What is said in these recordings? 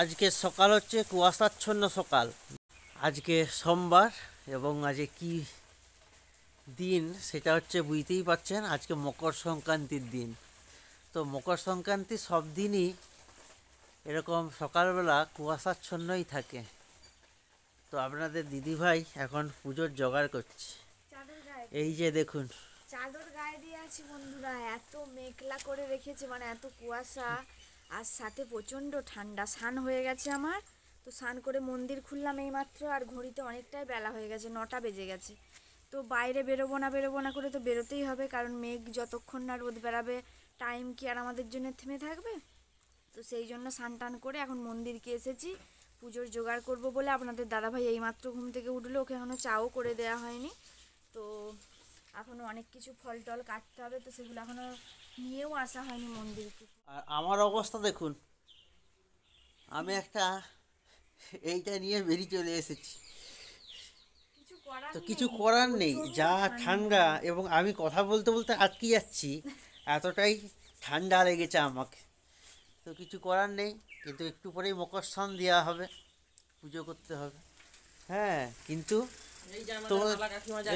আজকে সকাল হচ্ছে কুয়াশাচ্ছন্ন সকাল। আজকে সোমবার এবং আজকে কি দিন সেটা হচ্ছে বুঝতেই পারছেন, আজকে মকর সংক্রান্তির দিন। তো মকর সংক্রান্তি সব দিনই এরকম সকালবেলা কুয়াশাচ্ছন্নই থাকে। তো আপনাদের দিদিভাই এখন পুজোর জোগাড় করছে। এই যে দেখুন, চাদর গায়ে দিয়ে আছি বন্ধুরা, এত মেঘলা করে রেখেছে, মানে এত কুয়াশা, আর সাথে প্রচণ্ড ঠান্ডা। স্নান হয়ে গেছে আমার, তো স্নান করে মন্দির খুললাম এইমাত্র, আর ঘড়িতে অনেকটাই বেলা হয়ে গেছে, 9টা বেজে গেছে। তো বাইরে বেরোবো না করে তো বেরোতেই হবে, কারণ মেঘ যতক্ষণ না রোদ বেরাবে টাইম কি আর আমাদের জন্য থেমে থাকবে। তো সেই জন্য স্নান টান করে এখন মন্দিরকে এসেছি পুজোর জোগাড় করব বলে। আপনাদের দাদাভাই এইমাত্র ঘুম থেকে উঠলো, ওকে এখনও চাও করে দেওয়া হয়নি। তো এখনও অনেক কিছু ফল টল কাটতে হবে, তো সেগুলো এখনও নিয়েও আসা হয়নি মন্দিরকে। আর আমার অবস্থা দেখুন, আমি একটা এইটা নিয়ে বেরিয়ে চলে এসেছি। তো কিছু করার নেই, যা ঠান্ডা, এবং আমি কথা বলতে বলতে আটকে যাচ্ছি, এতটাই ঠান্ডা লেগেছে আমাকে। তো কিছু করার নেই, কিন্তু একটু পরেই মকর স্নান দেওয়া হবে, পুজো করতে হবে। হ্যাঁ, কিন্তু তো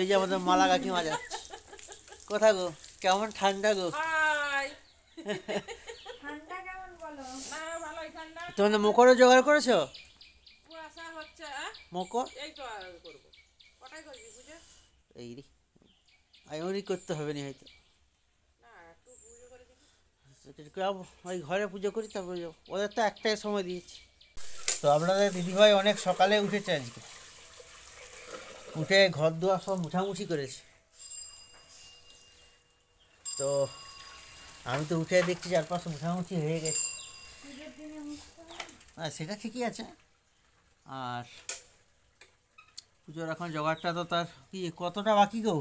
এই যে আমাদের মালা কাকিমা যাচ্ছে। কোথা গো, কেমন ঠান্ডা গো? ঠান্ডা কেমন বলো? তোমাদের মকরও জোগাড় করেছো? মকর এই রে, আমি করতে হবে না হয়তো, ওই ঘরে পুজো করি তারপরে যাবো। ওদের তো একটাই সময় দিয়েছি। তো আপনাদের দিদিভাই অনেক সকালে উঠেছে আজকে, উঠে ঘর দুয়ার সব মুছামুছি করেছে। তো আমি তো উঠে দেখছি চারপাশে মুছামুছি হয়ে গেছে। হ্যাঁ, সেটা ঠিকই আছে। আর পুজোর এখন জোগাড়টা তো তার কি কতটা বাকি গো?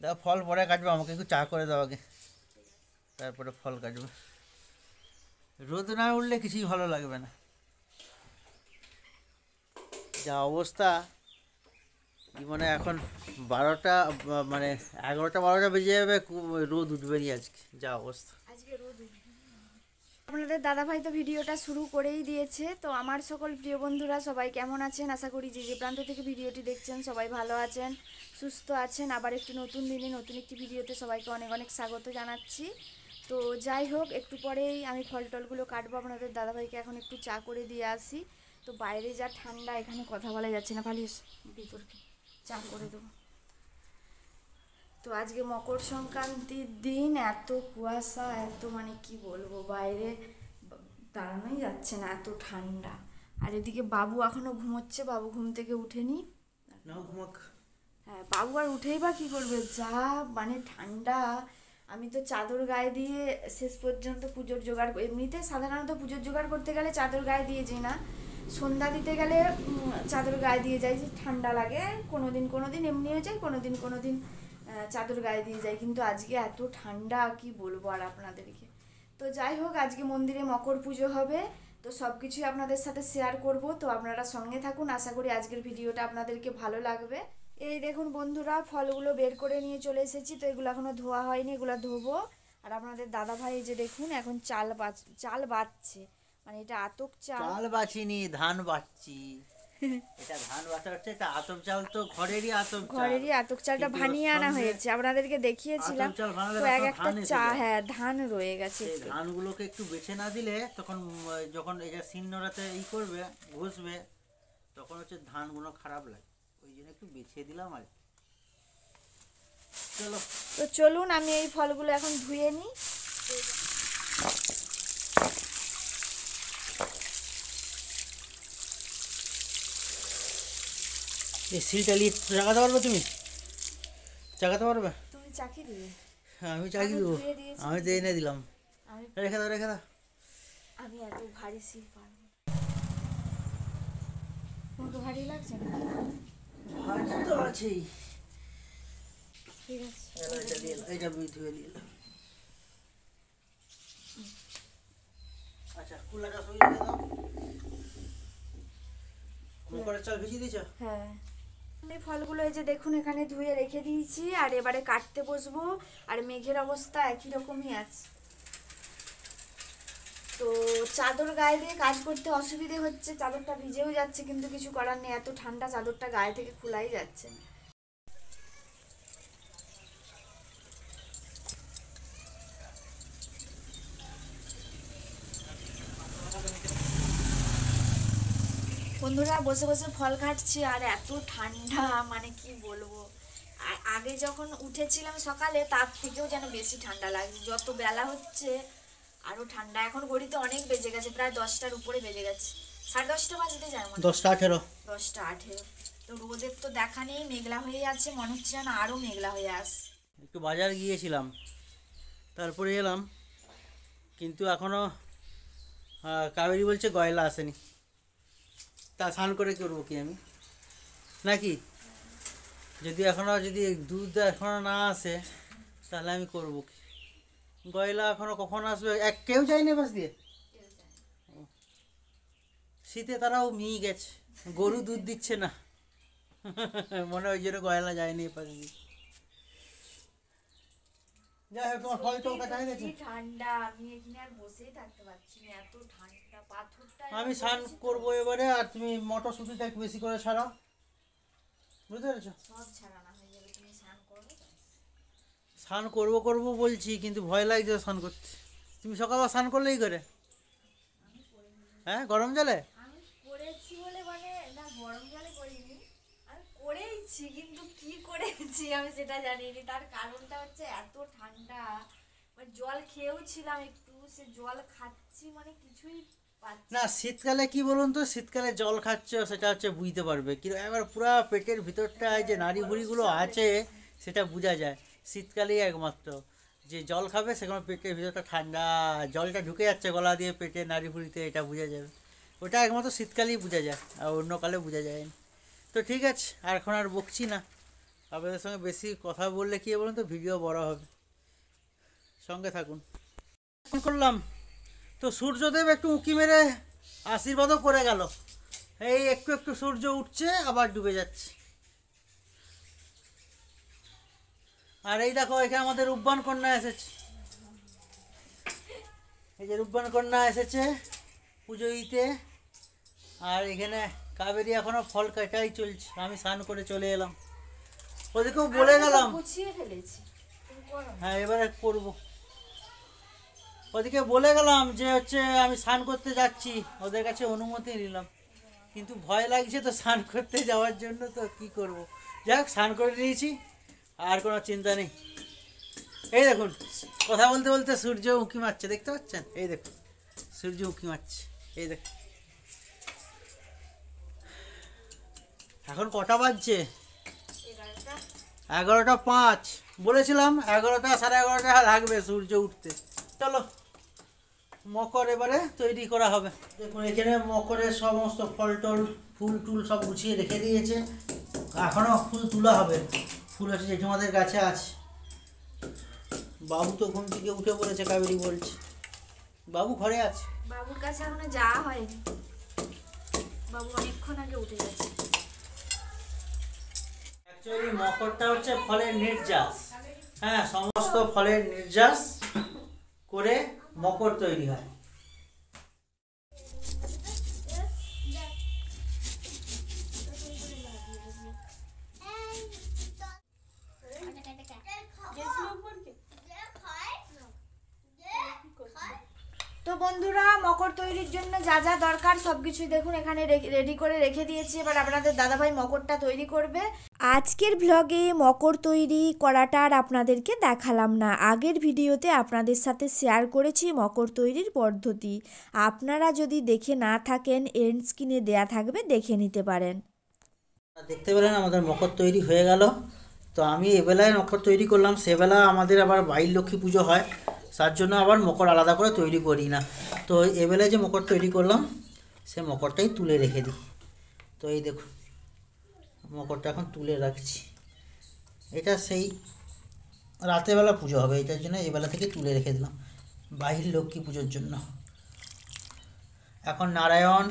দেখো, ফল পরে কাটবে, আমাকে একটু চা করে দাও আগে, তারপরে ফল কাটবে। রোদ না উঠলে কিছুই ভালো লাগবে না, যা অবস্থা। মানে এখন 12টা, মানে 11টা 12টা বেজে যাবে, রোদ উঠবে নি আজকে, যা অবস্থা। আজকে রোদ আপনাদের দাদাভাই তো ভিডিওটা শুরু করেই দিয়েছে। তো আমার সকল প্রিয় বন্ধুরা সবাই কেমন আছেন? আশা করি যে প্রান্ত থেকে ভিডিওটি দেখছেন সবাই ভালো আছেন, সুস্থ আছেন। আবার একটি নতুন দিনে নতুন একটি ভিডিওতে সবাইকে অনেক অনেক স্বাগত জানাচ্ছি। তো যাই হোক, একটু পরেই আমি ফল টলগুলো কাটবো, আপনাদের দাদাভাইকে এখন একটু চা করে দিয়ে আসি। তো বাইরে যা ঠান্ডা, এখানে কথা বলা যাচ্ছে না, ভালো বিতর্কে চা করে দেবো। তো আজকে মকর সংক্রান্তির দিন, এত কুয়াশা, এত মানে কি বলবো, বাইরে দাঁড়ানোই যাচ্ছে না, এত ঠান্ডা। আর এদিকে বাবু এখনো ঘুমোচ্ছে, বাবু ঘুম থেকে উঠেনি। হ্যাঁ, বাবু আর উঠেই বা কী করবে, যা মানে ঠান্ডা। আমি তো চাদর গায়ে দিয়ে শেষ পর্যন্ত পুজোর জোগাড়, এমনিতে সাধারণত পুজোর জোগাড় করতে গেলে চাদর গায়ে দিয়ে যাই না, সন্ধ্যা দিতে গেলে চাদর গায়ে দিয়ে যাই, যে ঠান্ডা লাগে। কোনো দিন এমনি হয়ে যায়, কোনো দিন চাদর গায়ে দিয়ে যাই, কিন্তু আজকে এত ঠান্ডা কি বলবো আর আপনাদেরকে। তো যাই হোক, আজকে মন্দিরে মকর পুজো হবে, তো সব কিছুই আপনাদের সাথে শেয়ার করব। তো আপনারা সঙ্গে থাকুন, আশা করি আজকের ভিডিওটা আপনাদেরকে ভালো লাগবে। এই দেখুন বন্ধুরা, ফলগুলো বের করে নিয়ে চলে এসেছি। তো এগুলো এখনও ধোয়া হয়নি, এগুলো ধোবো। আর আপনাদের দাদাভাই যে দেখুন এখন চাল বাটছে, মানে এটা আতপ চাল বাছিনি, ধান বাচ্ছি। এটা ধান বাটা হচ্ছে, এটা আতপ চাল, তো ঘরেরই আতপ চালটা ভানিয়ে আনা হয়েছে, আপনাদেরকে দেখিয়েছিলাম। তো একটা হ্যাঁ, ধান রয়ে গেছে। ধানগুলোকে একটু বেছে না দিলে তখন যখন এটা শিলনোড়াতে করবে, ঘষবে, তখন হচ্ছে ধানগুলো খারাপ লাগে, ওই জন্য একটু বেছে দিলাম আর। চলো, তো চলুন আমি এই ফলগুলো এখন ধুয়ে নিই। এই সিলটা নিয়ে চাকাতে পারবে? তুমি চাকাতে পারবে? তুমি চাকি দিবে? হ্যাঁ, আমি চাকি দেবো। আমি তো এনে দিলাম, রেখে দাও। আমি এত ভারী সিল পারবো না। তোমাকে ভারী লাগছে না? ভারী তো আছেই। ঠিক আছে, এইটা ধুয়ে নিয়ে এলাম। আচ্ছা, কুলাটা সরিয়ে দাও। মকরের চাল ভিজিয়ে দিয়েছ? হ্যাঁ। এই ফলগুলো এই যে দেখুন এখানে ধুয়ে রেখে দিয়েছি, আর এবারে কাটতে বসবো। আর মেঘের অবস্থা একই রকমই আছে। তো চাদর গায়ে দিয়ে কাজ করতে অসুবিধে হচ্ছে, চাদরটা ভিজেও যাচ্ছে, কিন্তু কিছু করার নেই, এত ঠান্ডা চাদরটা গায়ে থেকে খোলাই যাচ্ছে না। বন্ধুরা বসে বসে ফল কাটছি আর এত ঠান্ডা, মানে কি বলবো। আগে যখন উঠেছিলাম সকালে তার থেকেও যেন বেশি ঠান্ডা লাগছে, যত বেলা হচ্ছে আরো ঠান্ডা। এখন ঘড়িতে অনেক বেজে গেছে, প্রায় 10টার উপরে বেজে গেছে, 10:30 বাজতে যায় মনে হয়। 10টা 18। 10টা 18। তো রোদের তো দেখা নেই, মেঘলা হয়ে আছে, মনে হচ্ছে যেন আরো মেঘলা হয়ে আসে। একটু বাজার গিয়েছিলাম, তারপরে এলাম, কিন্তু এখনও কাবেরী বলছে গয়লা আসেনি। তা স্নান করে করবো কি আমি, নাকি? যদি দুধ এখনও না আসে তাহলে আমি করবো কি? গয়লা এখনও কখন আসবে কেউ যায়নি পাশ দিয়ে। শীতে তারাও মিয়ে গেছে, গরু দুধ দিচ্ছে না মনে হয় ওই জন্য গয়লা যায়নি পাশ দিয়ে। যাই হোক, তোমার ফল টল কাটা হয়ে গেছে? ঠান্ডা, আমি এখানে আর বসেই থাকতে পারছি না, এত ঠান্ডা। পাথরটা আমি স্নান করবো এবারে, আর তুমি মটরশুঁটিটা একটু বেশি করে ছাড়াও, বুঝতে পেরেছো? সব ছাড়ানো হয়ে যাবে, তুমি স্নান করবে। স্নান করবো বলছি, কিন্তু ভয় লাগছে স্নান করতে। তুমি সকালবেলা স্নান করলেই করে, হ্যাঁ, গরম জলে? আমি করেছি বলে, মানে না গরম জলে করিনি, আমি করেইছি, কিন্তু কি করেছি আমি সেটা জানিনি। তার কারণটা হচ্ছে এত ঠান্ডা, মানে জল খেয়েও ছিলাম একটু, সে জল খাচ্ছি, মানে কিছুই পাচ্ছি না, শীতকালে কি বলুন তো, শীতকালে জল খাচ্ছ সেটা হচ্ছে বুঝতে পারবে, কিন্তু একবার পুরা পেটের ভিতরটায় যে নাড়ি ভুড়িগুলো আছে সেটা বোঝা যায় শীতকালেই একমাত্র। যে জল খাবে সেখানে পেটের ভিতরটা ঠান্ডা, জলটা ঢুকে যাচ্ছে গলা দিয়ে পেটে নাড়ি ভুড়িতে, এটা বোঝা যাবে। ওটা একমাত্র শীতকালেই বোঝা যায়, আর অন্য কালে বোঝা যায় না। তো ঠিক আছে, আর এখন আর বকছি না। আপনাদের সঙ্গে বেশি কথা বললে কি বলুন তো, ভিডিও বড় হবে, সঙ্গে থাকুন। করলাম তো সূর্যদেব একটু উঁকি মেরে আশীর্বাদও করে গেল। এই একটু একটু সূর্য উঠছে আবার ডুবে যাচ্ছে। আর এই দেখো, এখানে আমাদের রূপবান কন্যা এসেছে। এই যে রূপবান কন্যা এসেছে পুজো দিতে। আর এখানে কাবেরী এখনো ফল কাটাই চলছে, আমি স্নান করে চলে এলাম। ওদেরকেও বলে গেলাম, গুছিয়ে ফেলেছি। হ্যাঁ এবারে করবো। ওদিকে বলে গেলাম যে হচ্ছে আমি স্নান করতে যাচ্ছি, ওদের কাছে অনুমতি নিলাম, কিন্তু ভয় লাগছে তো স্নান করতে যাওয়ার জন্য, তো কি করব। যাই হোক, স্নান করে নিয়েছি, আর কোনো চিন্তা নেই। এই দেখুন, কথা বলতে বলতে সূর্য উঁকি মারছে, দেখতে পাচ্ছেন? এই দেখুন, সূর্য উঁকি মারছে, এই দেখুন। এখন কটা বাজছে? 11:05। বলেছিলাম 11টা 11:30 লাগবে সূর্য উঠতে। চলো, মকর এবারে তৈরি করা হবে। দেখুন, এখানে মকরের সমস্ত ফল টল ফুল টুল সব গুছিয়ে রেখে দিয়েছে, এখনও ফুল তোলা হবে। ফুল আছে জেঠুমাদের গাছে আছে। বাবু তো ঘুম থেকে উঠে পড়েছে, কাবেরী বলছে। বাবু ঘরে আছে, বাবুর কাছে এখনো যাওয়া হয়নি, বাবু অনেকক্ষণ আগে উঠে গেছে। অ্যাকচুয়ালি মকরটা হচ্ছে ফলের নির্যাস। হ্যাঁ, সমস্ত ফলের নির্যাস করে মকর তৈরি হয়। তো বন্ধুরা, মকর তৈরির জন্য যা যা দরকার সবকিছুই দেখুন এখানে রেডি করে রেখে দিয়েছি। এবার আপনাদের দাদাভাই মকরটা তৈরি করবে। আজকের ভ্লগে মকর তৈরি করাটা আর আপনাদেরকে দেখালাম না, আগের ভিডিওতে আপনাদের সাথে শেয়ার করেছি মকর তৈরির পদ্ধতি। আপনারা যদি দেখে না থাকেন, এন্ড স্ক্রিনে দেয়া থাকবে, দেখে নিতে পারেন। দেখতে পেলেন আমাদের মকর তৈরি হয়ে গেল। তো আমি এবেলায় মকর তৈরি করলাম, সেবেলা আমাদের আবার বাইর লক্ষ্মী পুজো হয়, তার জন্য আবার মকর আলাদা করে তৈরি করি না। তো এবেলায় যে মকর তৈরি করলাম সে মকরটাই তুলে রেখে দিই। তো এই দেখুন, মকরটা এখন তুলে রাখছি। এটা সেই রাতেরবেলা পুজো হবে, এটার জন্য এবেলা থেকে তুলে রেখে দিলাম বাহির লক্ষ্মী পুজোর জন্য। এখন নারায়ণ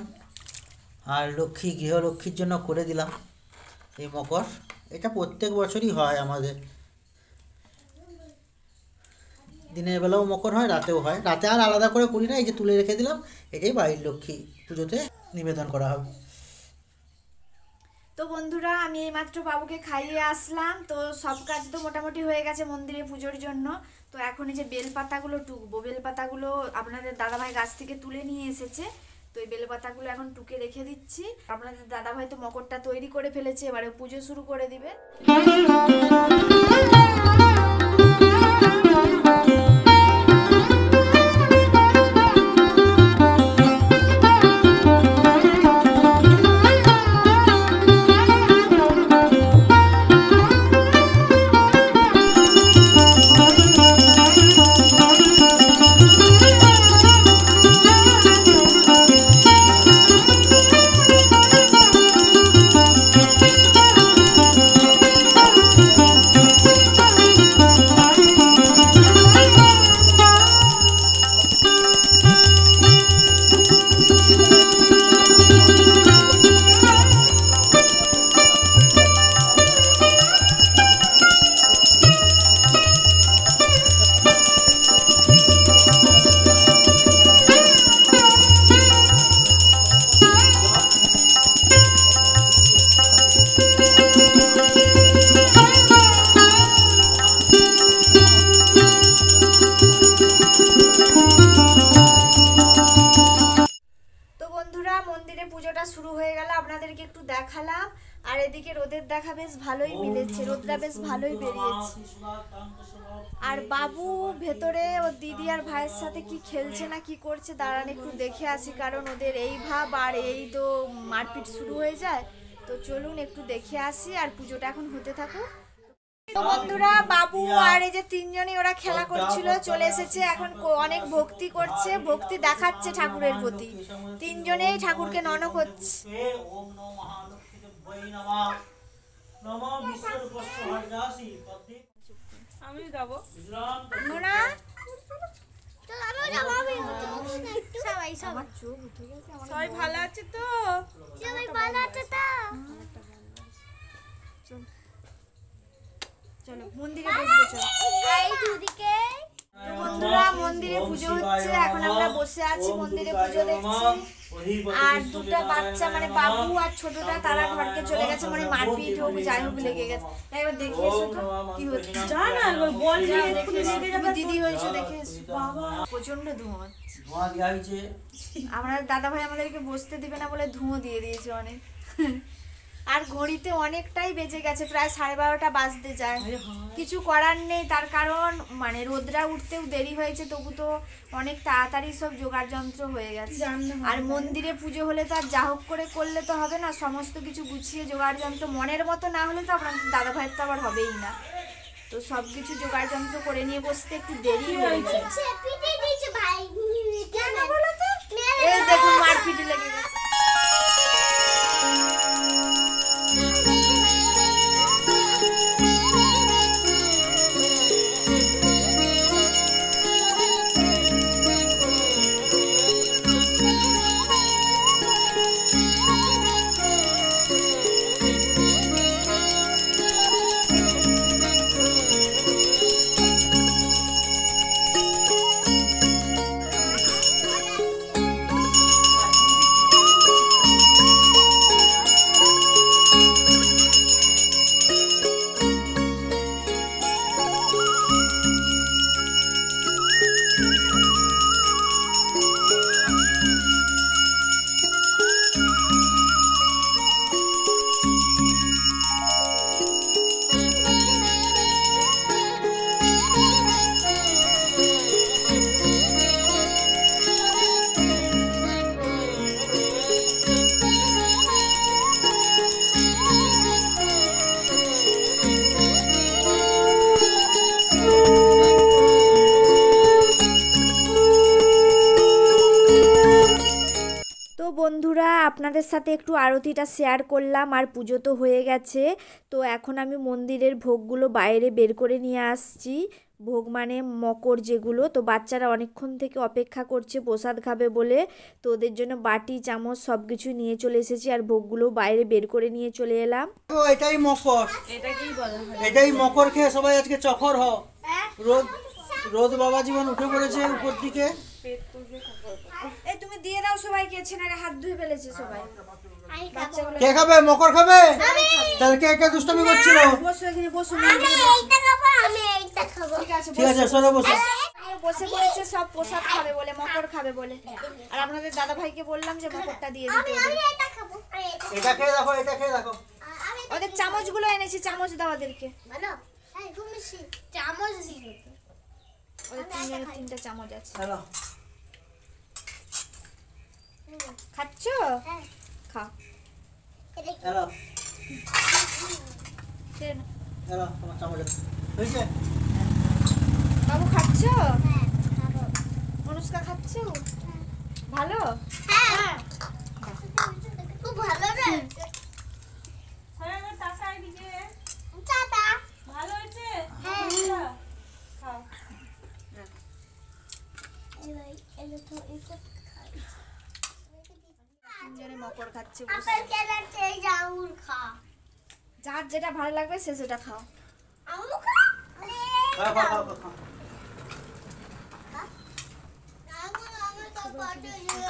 আর লক্ষ্মী, গৃহলক্ষ্মীর জন্য করে দিলাম এই মকর। এটা প্রত্যেক বছরই হয় আমাদের। দিনের বেলাও মকর হয়, রাতেও হয়। রাতে আর আলাদা করে করি না, এই যে তুলে রেখে দিলাম, এটাই বাড়ির লক্ষ্মী পুজোতে নিবেদন করা হবে। তো বন্ধুরা আমি এইমাত্র বাবুকে খাইয়ে আসলাম, তো সব কাজ তো মোটামুটি হয়ে গেছে মন্দিরে পুজোর জন্য। তো এখন এই যে বেলপাতাগুলো টুকবো, বেলপাতাগুলো আপনাদের দাদাভাই গাছ থেকে তুলে নিয়ে এসেছে, তো এই বেলপাতাগুলো এখন টুকে রেখে দিচ্ছি। আপনাদের দাদাভাই তো মকরটা তৈরি করে ফেলেছে, এবারে পুজো শুরু করে দিবে। মন্দিরে পুজোটা শুরু হয়ে গেল, আপনাদেরকে একটু দেখালাম। আর এদিকে রোদের দেখা বেশ ভালোই মিলেছে, রোদটা বেশ ভালোই বেরিয়েছে। আর বাবু ভেতরে ওর দিদি আর ভাইয়ের সাথে কি খেলছে না কি করছে দাঁড়ান একটু দেখে আসি, কারণ ওদের এই ভাব আর এই তো মারপিট শুরু হয়ে যায়। তো চলুন একটু দেখে আসি, আর পুজোটা এখন হতে থাকুক। তো বন্ধুরা বাবু আর এই যে তিনজনই ওরা খেলা করছিল, চলে এসেছে এখন, অনেক ভক্তি করছে, ভক্তি দেখাচ্ছে ঠাকুরের প্রতি। তিনজনেই ঠাকুরকে নন করছে। আমি যাবো নোনা সবাই ভালো আছে তো? সবাই ভালো আছে তো? চলো মন্দিরে বসবো, চলো। তো বন্ধুরা মন্দিরে পুজো হচ্ছে, এখন আমরা বসে আছি মন্দিরে পুজো দেখছি। আর দুটো বাচ্চা মানে বাবু আর ছোটটা তারা ঘরকে চলে গেছে, মানে মারপিট হোক যাই হোক লেগে গেছে। এবার দেখে এসো তো কি হচ্ছে। জানা বল দিদি হয়েছে দেখে এসো। বাবা প্রচন্ড ধোঁয়া হচ্ছে। আমরা দাদা ভাই আমাদেরকে বসতে দিবে না বলে ধুঁয়ো দিয়ে দিয়েছে অনেক। আর ঘড়িতে অনেকটাই বেজে গেছে, প্রায় 12:30 বাজতে যায়। কিছু করার নেই, তার কারণ মানে রোদরা উঠতেও দেরি হয়েছে, তবু তো অনেক তাড়াতাড়ি সব জোগাড় যন্ত্র হয়ে গেছে। আর মন্দিরে পুজো হলে তো আর যা হোক করে করলে তো হবে না, সমস্ত কিছু গুছিয়ে জোগাড় যন্ত্র মনের মতো না হলে তো আপনার দাদা ভাইয়ের তো আবার হবেই না। তো সব কিছু জোগাড় যন্ত্র করে নিয়ে বসতে একটু দেরি হয়েছে। এই দেখুন মারপিটে লেগে গেছে। বন্ধুরা আপনাদের সাথে একটু আরতিটা শেয়ার করলাম, আর পুজো তো হয়ে গেছে। তো এখন আমি মন্দিরের ভোগগুলো বাইরে বের করে নিয়ে আসছি, ভোগ মানে মকর যেগুলো। তো বাচ্চারা অনেকক্ষণ থেকে অপেক্ষা করছে প্রসাদ খাবে বলে, তো ওদের জন্য বাটি চামচ সব কিছু নিয়ে চলে এসেছি, আর ভোগগুলো বাইরে বের করে নিয়ে চলে এলাম। তো এটাই মকর, এটাকেই বলা হয়, এটাই মকর খেয়ে সবাই আজকে চখর হ। রোদ রোদ বাবা জীবন উঠে পড়েছে উপর দিকে। এই তুমি দিয়ে দাও সবাইকে, ছেনারা হাত ধুয়ে ফেলেছে সবাই। বাচ্চাগুলো কে খাবে? মকর খাবে? তাহলে কে কে দুষ্টামি করছিল? বসো এখানে, বসো। ঠিক আছে, ঠিক আছে, সরে বসো। বসে পড়েছে সব প্রসাদ খাবে বলে, মকর খাবে বলে। আর আপনাদের দাদা ভাইকে বললাম যে মকরটা দিয়ে দিতে ওদের। এটা খেয়ে দেখো, এটা খেয়ে দেখো। ওদের চামচগুলো এনেছি, চামচ দাও ওদেরকে। ওদের তিনজনের তিনটা চামচ আছে। হ্যালো, খাচ্ছ? খাও। হ্যালো, খেয়ে নাও। হ্যালো, তোমার চামচ হয়েছে? বাবু খাচ্ছ? অনুষ্কা খাচ্ছ? ভালো? টাকা এদিকে ভালো হয়েছে। খাও। তিনজনে মকর খাচ্ছে বসে। যার যেটা ভালো লাগবে সে সেটা খাও। খাও, খাও, খাও, খাও।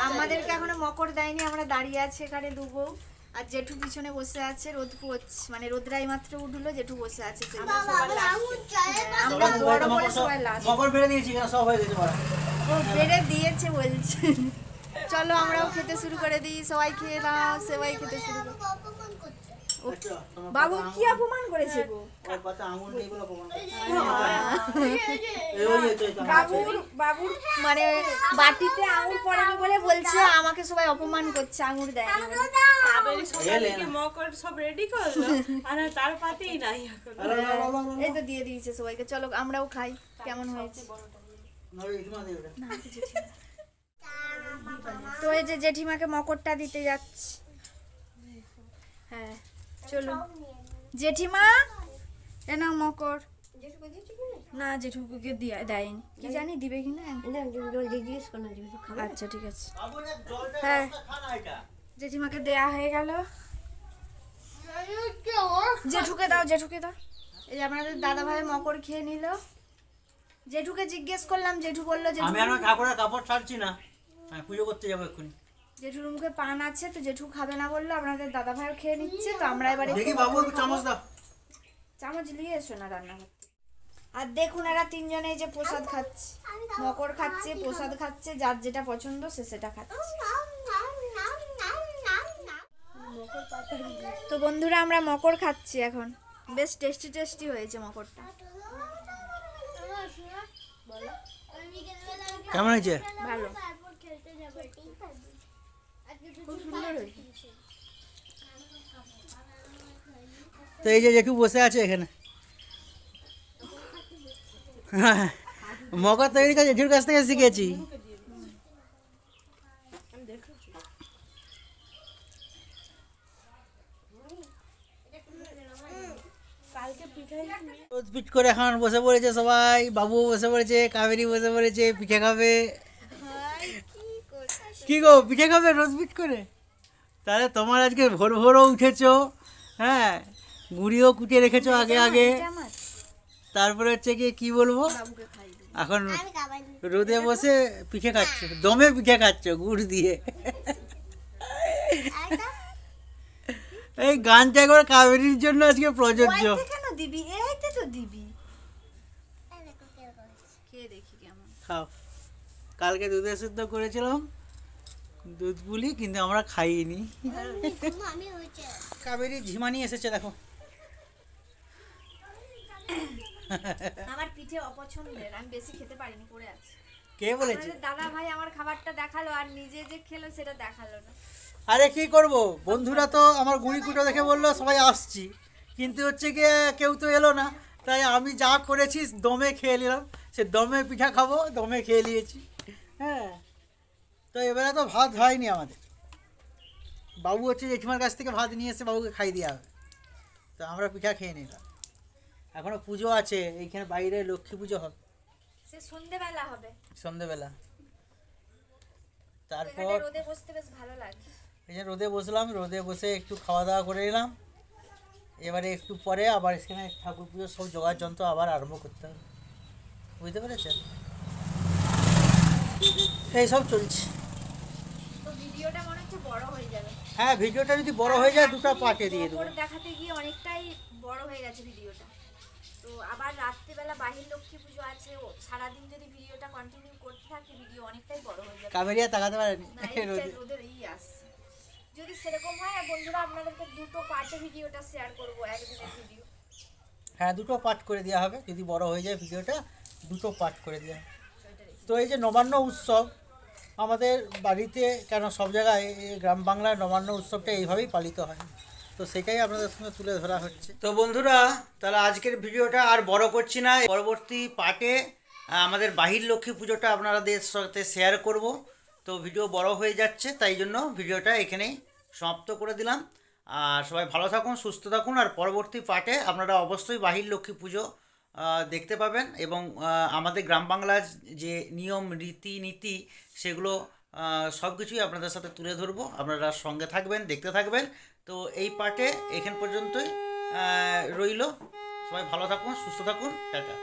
আমাদেরকে এখনো মকর দেয়নি, আমরা দাঁড়িয়ে আছি এখানে দুবো। আর জেঠু পিছনে বসে আছে, রোদ পোছ, মানে রোদরাই মাত্র উঠলো, জেঠু বসে আছে। আমরা বড় বড় সবাই লাস্ট। মকর বেড়ে দিয়েছি কেন? সব হয়ে গেছে বড়। ও বেড়ে দিয়েছে বলছে। চলো আমরাও খেতে শুরু করে দিই, সবাই খেয়ে নাও, সবাই খেতে শুরু করো। বাবু কি অপমান করেছে গো? ওর পাতে আঙুল নেই বলে অপমান করছে। বাবুর মানে বাটিতে আঙুর পড়েনি বলে বলছে আমাকে সবাই অপমান করছে, আঙুর দেয়নি বলে। কাবেরী সকালে মকর সব রেডি করলো আর তার পাতেই নাই এখন। এই তো দিয়ে দিয়েছে সবাইকে, চলো আমরাও খাই। কেমন হয়েছে? তো এই যে জেঠিমাকে মকরটা দিতে যাচ্ছি। হ্যাঁ চলো জেঠিমা, এ নাও মকর। না জেঠুকে দেয়নি, কি জানি দিবে কিনা। আচ্ছা ঠিক আছে। হ্যাঁ জেঠিমাকে দেয়া হয়ে গেল। জেঠুকে দাও, জেঠুকে দাও। এই যে আপনাদের দাদা ভাই মকর খেয়ে নিল। জেঠুকে জিজ্ঞেস করলাম, জেঠু বললো যে আমি আর আমার ঠাকুরের কাপড় ছাড়ছি না, আমি পুজো করতে যাবো এক্ষুনি। জেঠুর মুখে পান আছে তো জেঠু খাবে না বললো। আপনাদের দাদা ভাইও খেয়ে নিচ্ছে, তো আমরা এবারে দেখি বাবু একটু চামচ দাও। চামচ নিয়ে এসো না রান্না করতে। আর দেখুন এরা তিনজনে এই যে প্রসাদ খাচ্ছে, মকর খাচ্ছে, প্রসাদ খাচ্ছে, যার যেটা পছন্দ সে সেটা খাচ্ছে। তো বন্ধুরা আমরা মকর খাচ্ছি এখন, বেশ টেস্টি টেস্টি হয়েছে মকরটা। কেমন হয়েছে? ভালো, খুব সুন্দর হয়েছে। তো এই যে জেঠু বসে আছে এখানে। মকর তৈরি কাজ জেঠুর কাছ থেকে শিখেছি। রোদ পিঠ করে এখন বসে পড়েছে সবাই। বাবু বসে পড়েছে, কাবেরী বসে পড়েছে, পিঠে খাবে। কি গো, পিঠে খাবে রোদ পিঠ করে? তাহলে তোমার আজকে ভোর ভোরও উঠেছো, হ্যাঁ, গুঁড়িও কুটিয়ে রেখেছো আগে আগে। তারপরে হচ্ছে কি বলবো, এখন রোদে বসে পিঠে খাচ্ছ, দমে পিঠে খাচ্ছ গুড় দিয়ে। এই গানটা একবার কাবেরীর জন্য আজকে প্রযোজ্য। কেন দিবি? এইতে তো দিবি। খেয়ে দেখি কেমন। খাও। কালকে দুধে সিদ্ধ করেছিলাম, দুধ পুলি, কিন্তু আমরা খাইনি। কাবেরী ঝিমানি এসেছে দেখো। আমার পিঠে অপছন্দের, আমি বেশি খেতে পারিনি, পড়ে আছে। কে বলেছে? আমাদের দাদা ভাই আমার খাবারটা দেখালো আর নিজে যে খেলো সেটা দেখালো না। আরে কি করব, বন্ধুরা তো আমার গুঁড়ি কুটো দেখে বললো সবাই আসছি, কিন্তু হচ্ছে গিয়ে কেউ তো এলো না, তাই আমি যা করেছি দমে খেয়ে নিলাম। সে দমে পিঠা খাবো, দমে খেয়ে নিয়েছি। হ্যাঁ, তো এবারে তো ভাত হয়নি আমাদের। বাবু হচ্ছে জেঠিমার কাছ থেকে ভাত নিয়ে এসে বাবুকে খাই দেওয়া হবে, তো আমরা পিঠা খেয়ে নিলাম। এখনো পুজো আছে, এইখানে বাইরে লক্ষ্মী পুজো হবে, সে সন্ধ্যেবেলা হবে। সন্ধেবেলা। তারপর এখানে রোদে বসতে বেশ ভালো লাগে। এই যে রোদে বসলাম, রোদে বসে একটু খাওয়া দাওয়া করে নিলাম। এবারে একটু পরে আবার এখানে ঠাকুর পুজোর সব জোগাড় যন্ত্র আবার আরম্ভ করতে হবে। বুঝতে পেরেছেন? এইসব চলছে। তো ভিডিওটা মনে হচ্ছে বড় হয়ে যাবে। হ্যাঁ, ভিডিওটা যদি বড় হয়ে যায় দুটো পার্টে দিয়ে দেবো। মকর দেখাতে গিয়ে অনেকটাই বড় হয়ে গেছে ভিডিওটা। তো আবার রাত্রিবেলা বাহির লক্ষ্মী পুজো আছে, ও সারাদিন যদি ভিডিওটা কন্টিনিউ করতে থাকি ভিডিও অনেকটাই বড় হয়ে যাবে। ক্যামেরিয়া তাকাতে পারেনি না, এইটা ওদের আসছে। যদি সেরকম হয় বন্ধুরা আপনাদেরকে দুটো পার্টে ভিডিওটা শেয়ার করব, একদিনের ভিডিও। হ্যাঁ, দুটো পার্ট করে দেওয়া হবে, যদি বড় হয়ে যায় ভিডিওটা দুটো পার্ট করে দেওয়া হবে। তো এই যে নবান্ন উৎসব আমাদের বাড়িতে, কেন সব জায়গায় গ্রাম বাংলার নবান্ন উৎসবটা এইভাবেই পালিত হয়, তো সেটাই আপনাদের সঙ্গে তুলে ধরা হচ্ছে। তো বন্ধুরা, তাহলে আজকের ভিডিওটা আর বড় করছি না, পরবর্তী পার্টে আমাদের বাহির লক্ষ্মী পুজোটা আপনাদের সাথে শেয়ার করব। তো ভিডিও বড় হয়ে যাচ্ছে, তাই জন্য ভিডিওটা এখানেই সমাপ্ত করে দিলাম। আর সবাই ভালো থাকুন, সুস্থ থাকুন। আর পরবর্তী পার্টে আপনারা অবশ্যই বাহির লক্ষ্মী পুজো দেখতে পাবেন, এবং আমাদের গ্রাম বাংলার যে নিয়ম রীতিনীতি সেগুলো সব কিছুই আপনাদের সাথে তুলে ধরবো। আপনারা সঙ্গে থাকবেন, দেখতে থাকবেন। তো এই পার্টে এখান পর্যন্তই রইল। সবাই ভালো থাকুন, সুস্থ থাকুন, টাটা।